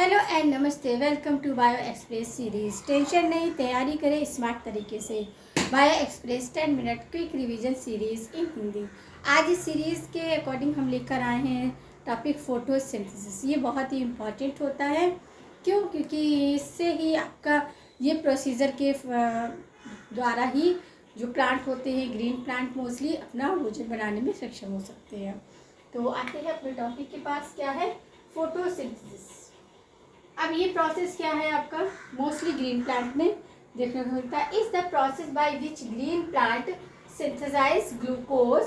Hello and नमस्ते। Welcome to bio express series. Tension नहीं, तैयारी करें स्मार्ट तरीके से। Bio express 10 minute quick revision series in Hindi. आज इस सीरीज़ के अकॉर्डिंग हम लेकर आए हैं टॉपिक फोटोसिंथेसिस। ये बहुत ही इम्पॉर्टेंट होता है। क्यों? क्योंकि इससे ही आपका ये प्रोसीजर के द्वारा ही जो प्लांट होते हैं, ग्रीन प्लांट मोस्टली अपना भोजन बनाने में सक्षम हो सकते हैं। तो आते हैं अपने टॉपिक के पास। क्या है फोटोसिंथेसिस? अब ये प्रोसेस क्या है आपका? मोस्टली ग्रीन प्लांट में देखने को मिलता है। Is the process by which green plant synthesize glucose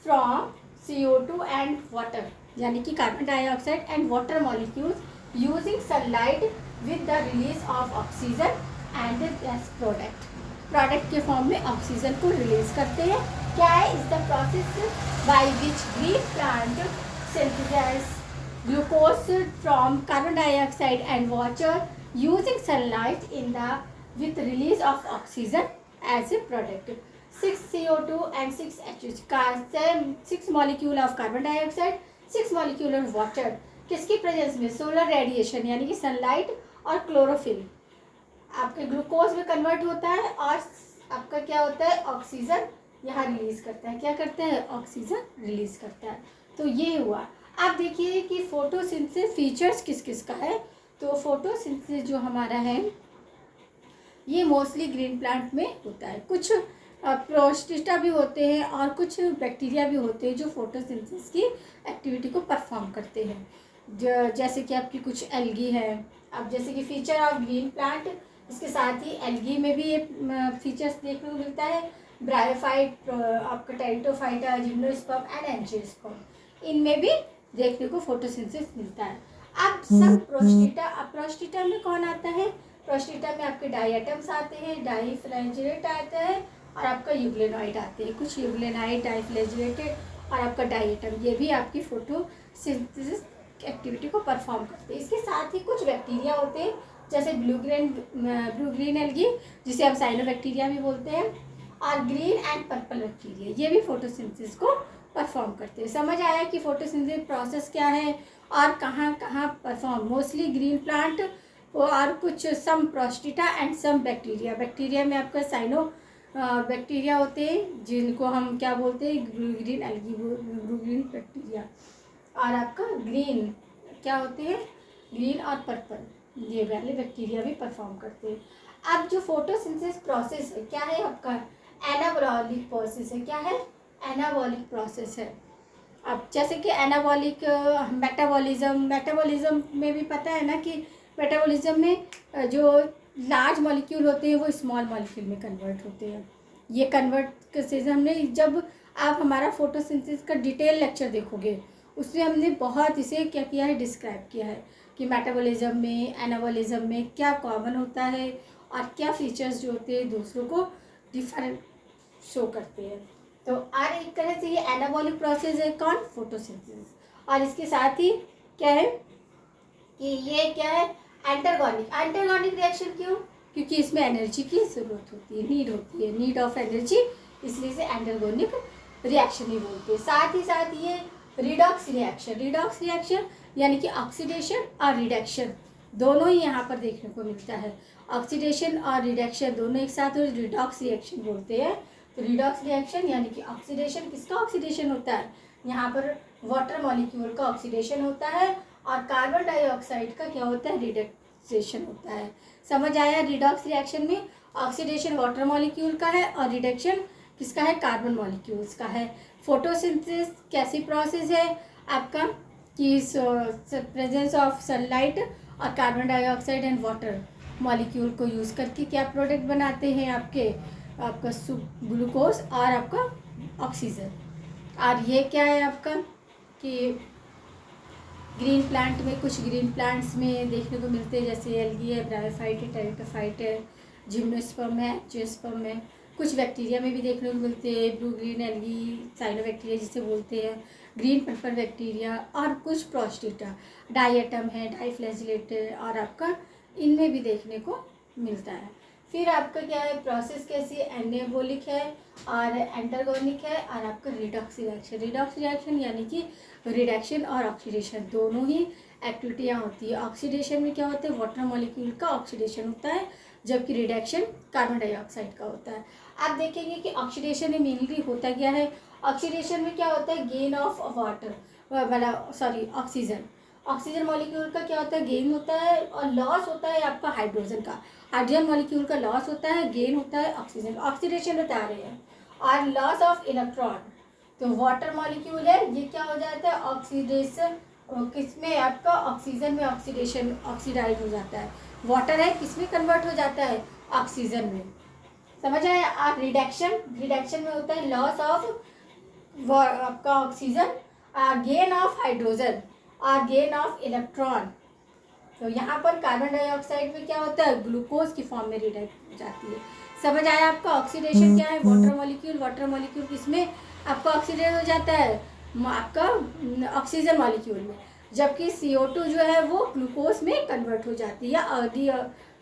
from CO2 and water, यानी कि carbon dioxide and water molecules using sunlight with the release of oxygen and product के फॉर्म में oxygen को रिलीज करते हैं। क्या है? Is the process by which green plant synthesize glucose from carbon dioxide and water using sunlight with release of oxygen as a product. 6 CO2 and 6 H2 6 molecule of carbon dioxide, 6 molecule of water किसकी presence में? Solar radiation यानी कि sunlight और chlorophyll आपके glucose में convert होता है और आपका क्या होता है? ऑक्सीजन यहाँ रिलीज करता है। क्या करता है? ऑक्सीजन रिलीज करता है। तो ये हुआ। आप देखिए कि फोटोसिंथेसिस फीचर्स किस किस का है। तो फोटोसिंथेसिस जो हमारा है ये मोस्टली ग्रीन प्लांट में होता है। कुछ प्रोस्टिटा भी होते हैं और कुछ बैक्टीरिया भी होते हैं जो फोटोसिंथेसिस की एक्टिविटी को परफॉर्म करते हैं। जैसे कि आपकी कुछ एल्गी है। अब जैसे कि फीचर ऑफ ग्रीन प्लांट, इसके साथ ही एल्गी में भी ये फीचर्स देखने को मिलता है। ब्रायोफाइट, आपका टेरिडोफाइटा, जिम्नोस्पर्म एंड एंजियोस्पर्म, इनमें भी देखने को फोटोसिंथेसिस मिलता है। अब सब प्रोस्टिटा में कौन आता है? प्रोस्टिटा में आपके डाइएटम्स आते हैं, डाइफ्लैजिलेट आता है और आपका यूग्लेनॉइड आते हैं। कुछ यूग्लेनाइड, डाइफ्लैजिलेटेड और आपका डाइएटम, ये भी आपकी फोटोसिंथेसिस एक्टिविटी को परफॉर्म करते हैं। इसके साथ ही कुछ बैक्टीरिया होते हैं जैसे ब्लू ग्रीन एल्गी, जिसे हम साइनोबैक्टीरिया भी बोलते हैं, और ग्रीन एंड पर्पल बैक्टीरिया, ये भी फोटोसिंथेसिस को परफॉर्म करते हैं। समझ आया कि फोटोसिंथेसिस प्रोसेस क्या है और कहाँ कहाँ परफॉर्म? मोस्टली ग्रीन प्लांट और कुछ सम प्रोस्टिटा एंड सम बैक्टीरिया। बैक्टीरिया में आपका साइनो बैक्टीरिया होते हैं जिनको हम क्या बोलते हैं? Green algae, green bacteria. और आपका ग्रीन क्या होते हैं? ग्रीन और पर्पल, ये वाले बैक्टीरिया भी परफॉर्म करते हैं। अब जो फोटोसिंथेसिस प्रोसेस है क्या है आपका? एनाबॉलिक प्रोसेस है। क्या है? एनाबॉलिक प्रोसेस है। अब जैसे कि एनाबॉलिक मेटाबॉलिज्म में भी पता है ना कि मेटाबॉलिज्म में जो लार्ज मॉलिक्यूल होते हैं वो स्मॉल मॉलिक्यूल में कन्वर्ट होते हैं। ये कन्वर्ट से हमने, जब आप हमारा फोटोसिंथेसिस का डिटेल लेक्चर देखोगे उसमें हमने बहुत इसे क्या किया है? डिस्क्राइब किया है कि मेटाबॉलिज्म में, एनाबॉलिज्म में क्या कॉमन होता है और क्या फीचर्स जो होते हैं दूसरों को डिफरेंट शो करते हैं। तो और एक तरह से ये एनाबॉलिक प्रोसेस है कौन? फोटोसिंथेसिस। और इसके साथ ही क्या है कि ये क्या है? एंटागोनिक रिएक्शन। क्यों? क्योंकि इसमें एनर्जी की ज़रूरत होती है, नीड ऑफ एनर्जी, इसलिए से एंटागोनिक रिएक्शन ही बोलते हैं। साथ ही साथ ये रिडॉक्स रिएक्शन यानी कि ऑक्सीडेशन और रिडक्शन दोनों ही यहाँ पर देखने को मिलता है। ऑक्सीडेशन और रिडक्शन दोनों एक साथ रिडॉक्स रिएक्शन बोलते हैं। तो रिडॉक्स रिएक्शन यानी कि ऑक्सीडेशन, किसका ऑक्सीडेशन होता है? यहाँ पर वाटर मॉलिक्यूल का ऑक्सीडेशन होता है और कार्बन डाइऑक्साइड का क्या होता है? रिडक्शन होता है। समझ आया? रिडॉक्स रिएक्शन में ऑक्सीडेशन वाटर मॉलिक्यूल का है और रिडक्शन किसका है? कार्बन मॉलिक्यूल्स का है। फोटोसिंथेसिस कैसी प्रोसेस है आपका? कि प्रेजेंस ऑफ सनलाइट और carbon dioxide and water molecule को यूज़ करके क्या प्रोडक्ट बनाते हैं? आपका ग्लूकोज और आपका ऑक्सीजन। और ये क्या है आपका कि ग्रीन प्लांट में, कुछ ग्रीन प्लांट्स में देखने को मिलते हैं जैसे एल्गी है, ब्रायोफाइट है, टेरिडोफाइट है, जिम्नोस्पर्म है, एंजियोस्पर्म है। कुछ बैक्टीरिया में भी देखने को मिलते हैं, ब्लू ग्रीन एल्गी, साइनोबैक्टीरिया जिसे बोलते हैं, ग्रीन पर्पल बैक्टीरिया, और कुछ प्रोस्टिटा, डाइएटम है, डाइफ्लैजिलेट है, और आपका इनमें भी देखने को मिलता है। फिर आपका क्या है प्रोसेस कैसी है, एनाबॉलिक है और एंटागोनिक है और आपका रिडॉक्स रिएक्शन। रिडॉक्स रिएक्शन यानी कि रिडक्शन और ऑक्सीडेशन दोनों ही एक्टिविटियाँ होती है। ऑक्सीडेशन में क्या होता है, वाटर मॉलिक्यूल का ऑक्सीडेशन होता है, जबकि रिडक्शन कार्बन डाइऑक्साइड का होता है। आप देखेंगे कि ऑक्सीडेशन में मेनली होता क्या है, ऑक्सीडेशन में क्या होता है, gain of water oxygen. Oxygen molecule का क्या होता है, गेन होता है, और लॉस होता है आपका हाइड्रोजन का। हाइड्रोजन मॉलिक्यूल का लॉस होता है, गेन होता है ऑक्सीजन। ऑक्सीडेशन बता रहे हैं। और लॉस ऑफ इलेक्ट्रॉन, तो वाटर मॉलिक्यूल है, ये क्या हो जाता है ऑक्सीडेशन, किसमें आपका ऑक्सीजन में ऑक्सीडेशन ऑक्सीडाइज हो जाता है। वाटर है किसमें कन्वर्ट हो जाता है, ऑक्सीजन में। समझ आया। आप रिडक्शन में होता है लॉस ऑफ आपका ऑक्सीजन, गेन ऑफ हाइड्रोजन और गेन ऑफ इलेक्ट्रॉन। तो यहाँ पर कार्बन डाइऑक्साइड में क्या होता है, ग्लूकोज की फॉर्म में रिडक्ट हो जाती है। समझ आया आपका। ऑक्सीडेशन क्या है, वाटर मॉलिक्यूल किसमें आपका ऑक्सीडेट हो जाता है, आपका ऑक्सीजन मॉलिक्यूल में, जबकि CO2 जो है वो ग्लूकोज में कन्वर्ट हो जाती है और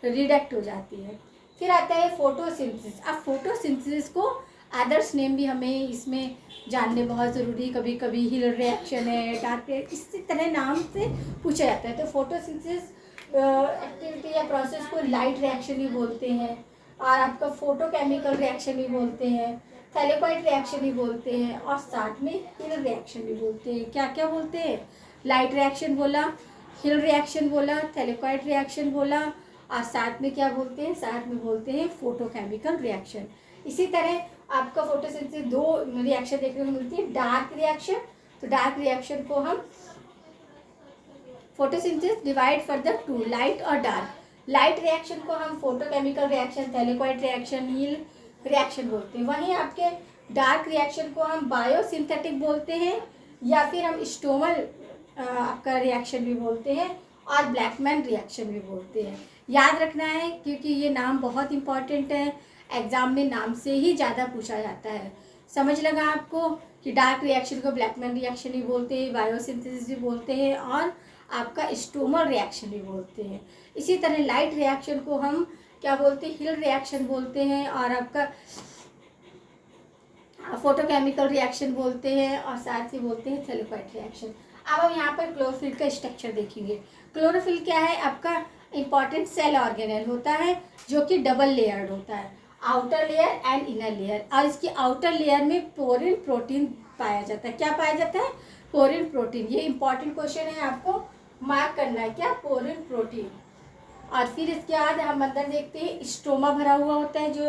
रिडक्ट हो जाती है। फिर आता है फोटोसिंथेसिस। अब फोटोसिंथेसिस को अदर्स नेम भी हमें इसमें जानने बहुत ज़रूरी। कभी कभी हिल रिएक्शन है, डार्क, इसी तरह नाम से पूछा जाता है। तो फोटोसिंथेसिस एक्टिविटी या प्रोसेस को लाइट रिएक्शन भी बोलते हैं, और आपका फोटोकेमिकल रिएक्शन भी बोलते हैं, थैलेकॉइड रिएक्शन भी बोलते हैं, और साथ में हिल रिएक्शन भी बोलते हैं। क्या क्या बोलते हैं, लाइट रिएक्शन बोला, हिल रिएक्शन बोला, थैलेकॉइड रिएक्शन बोला, और साथ में क्या बोलते हैं, साथ में बोलते हैं फोटोकेमिकल रिएक्शन। इसी तरह आपका फोटोसिंथेसिस दो रिएक्शन देखने को मिलती है, डार्क रिएक्शन। तो डार्क रिएक्शन को हम photosynthesis divide further to light और डार्क। लाइट रिएक्शन को हम photochemical reaction, thylakoid reaction, Hill reaction बोलते हैं। वहीं आपके डार्क रिएक्शन को हम बायोसिंथेटिक बोलते हैं, या फिर हम स्टोमल आपका रिएक्शन भी बोलते हैं, और ब्लैकमैन रिएक्शन भी बोलते हैं। याद रखना है क्योंकि ये नाम बहुत इंपॉर्टेंट है, एग्जाम में नाम से ही ज़्यादा पूछा जाता है। समझ लगा आपको कि डार्क रिएक्शन को ब्लैकमैन रिएक्शन भी बोलते हैं, बायोसिंथेसिस भी बोलते हैं, और आपका स्टोमल रिएक्शन भी बोलते हैं। इसी तरह लाइट रिएक्शन को हम क्या बोलते हैं, हिल रिएक्शन बोलते हैं, और आपका फोटोकेमिकल रिएक्शन बोलते हैं, और साथ ही बोलते हैं थैलेकॉइड रिएक्शन। अब हम यहाँ पर क्लोरोफिल का स्ट्रक्चर देखेंगे। क्लोरोफिल क्या है, आपका इंपॉर्टेंट सेल ऑर्गेनेल होता है, जो कि डबल लेयर्ड होता है, outer layer and inner layer. और इसकी आउटर लेयर में पोरिन प्रोटीन पाया जाता है। क्या पाया जाता है, पोरिन प्रोटीन। ये इंपॉर्टेंट क्वेश्चन है, आपको मार्क करना है, क्या, पोरिन प्रोटीन। और फिर इसके बाद हम अंदर देखते हैं, स्ट्रोमा भरा हुआ होता है, जो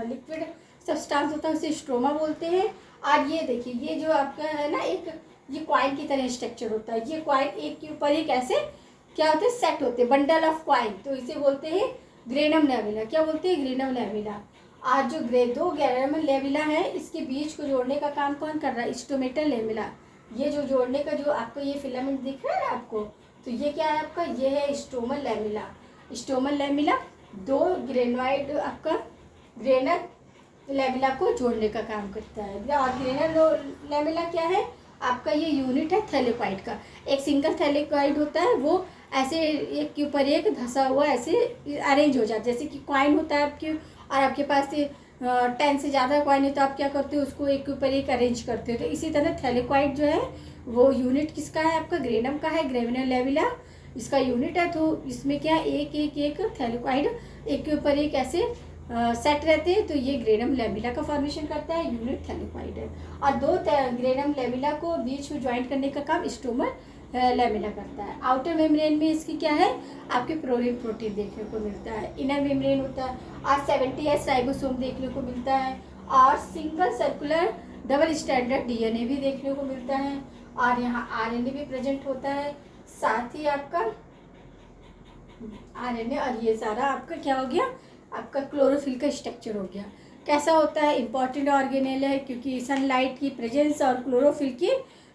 लिक्विड सब्सटेंस होता है उसे स्ट्रोमा बोलते हैं। और ये देखिए, ये जो आपका है ना, एक ये कॉइन की तरह स्ट्रक्चर होता है। ये कॉइन एक के ऊपर एक ऐसे क्या होते हैं, सेट होते हैं, बंडल ऑफ कॉइन। तो इसे बोलते हैं ग्रेनम लेविला। क्या बोलते हैं, ग्रेनम लेविला। आज जो दो ग्रेनम लेविला है, इसके बीच को जोड़ने का काम कौन कर रहा है, स्टोमेटा लेविला। ये जो जोड़ने का जो आपको ये फिलामेंट दिख रहा है ना आपको, तो ये क्या है आपका, ये है स्टोमल लेविला। स्टोमल लेविला दो ग्रेनवाइड आपका ग्रेनर लेविला को जोड़ने का काम करता है। और ग्रेनर लेविला क्या है आपका, ये यूनिट है थैलेकॉइड का। एक सिंगल थैलेकॉइड होता है, वो ऐसे एक के ऊपर एक धंसा हुआ ऐसे अरेंज हो जाता है, जैसे कि कॉइन होता है आपके, और आपके पास 10 से ज़्यादा कॉइन है, तो आप क्या करते हो, उसको एक के ऊपर एक अरेंज करते हो। तो इसी तरह थैलेकॉइड जो है वो यूनिट किसका है, आपका ग्रेनम का है, ग्रेविनल लेविला इसका यूनिट है। तो इसमें क्या, एक एक एक थैलेकॉइड एक के ऊपर एक ऐसे सेट रहते हैं, तो ये ग्रेनम लेविला का फॉर्मेशन करता है, यूनिट थैलेकॉइड है। और दो ग्रेनम लेविला को बीच में ज्वाइंट करने का काम स्टोमल लेविला करता है। आउटर मेम्ब्रेन में इसकी क्या है, आपके पोरिन प्रोटीन देखने को मिलता है। इनर मेम्ब्रेन होता है, और 70S राइबोसोम देखने को मिलता है, और single circular double standard DNA भी देखने को मिलता है, और यहाँ RNA भी प्रेजेंट होता है, साथ ही आपका RNA। और ये सारा आपका क्या हो गया, आपका क्लोरोफिल का स्ट्रक्चर हो गया। कैसा होता है, इंपॉर्टेंट ऑर्गेनेल है, क्योंकि सनलाइट की प्रेजेंस और क्लोरोफिल की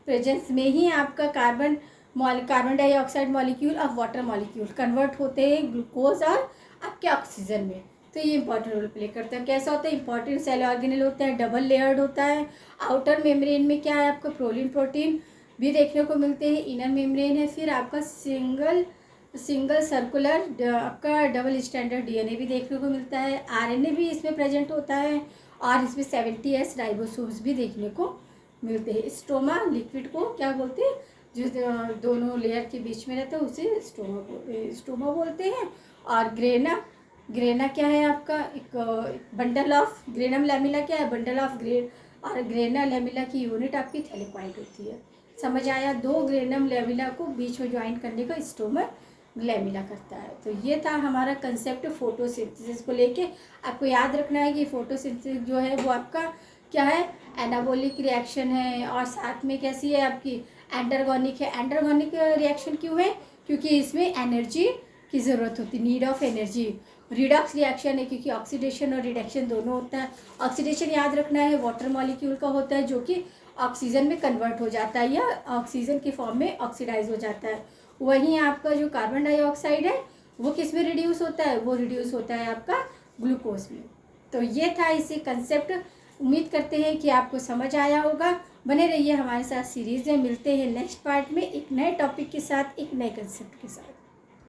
प्रेजेंस में ही आपका कार्बन डाइऑक्साइड मॉलिक्यूल और वाटर मॉलिक्यूल कन्वर्ट होते हैं ग्लूकोज और आपके ऑक्सीजन में। तो ये इंपॉर्टेंट रोल प्ले करता है। कैसा होता है, इंपॉर्टेंट सेल ऑर्गेनेल होता है, डबल लेयर्ड होता है। आउटर मेम्ब्रेन में क्या है, आपका प्रोटीन भी देखने को मिलते हैं, इनर मेम्ब्रेन है, फिर आपका सिंगल सिंगल सर्कुलर आपका डबल स्टैंडर्ड डीएनए भी देखने को मिलता है, आरएनए भी इसमें प्रेजेंट होता है और इसमें 70S राइबोसोम्स भी देखने को मिलते हैं। स्टोमा लिक्विड को क्या बोलते हैं, जो दोनों लेयर के बीच में रहता है उसे स्टोमा बोलते हैं। और ग्रेना क्या है आपका, एक बंडल ऑफ, ग्रेनम लैमिला क्या है, बंडल ऑफ ग्रेन, और ग्रेना लैमिला की यूनिट आपकी थैलेक्वाइड होती है। समझ आया, दो ग्रेनम लैमिला को बीच में ज्वाइन करने का स्टोमा ग्लैमिला करता है। तो ये था हमारा कंसेप्ट फोटोसिंथेसिस को लेके। आपको याद रखना है कि फोटोसिंथेसिस जो है वो आपका क्या है, एनाबॉलिक रिएक्शन है, और साथ में कैसी है आपकी एंडरगोनिक है। एंडरगोनिक रिएक्शन क्यों है, क्योंकि इसमें एनर्जी की ज़रूरत होती है, need of energy. Redox reaction है क्योंकि ऑक्सीडेशन और रिडक्शन दोनों होता है। ऑक्सीडेशन याद रखना है वाटर मॉलिक्यूल का होता है जो कि ऑक्सीजन में कन्वर्ट हो जाता है या ऑक्सीजन के फॉर्म में ऑक्सीडाइज हो जाता है। वहीं आपका जो कार्बन डाइऑक्साइड है वो किस में रिड्यूस होता है, वो रिड्यूस होता है आपका ग्लूकोज में। तो ये था इसी कंसेप्ट। उम्मीद करते हैं कि आपको समझ आया होगा। बने रहिए हमारे साथ सीरीज़ में, मिलते हैं नेक्स्ट पार्ट में एक नए टॉपिक के साथ, एक नए कंसेप्ट के साथ।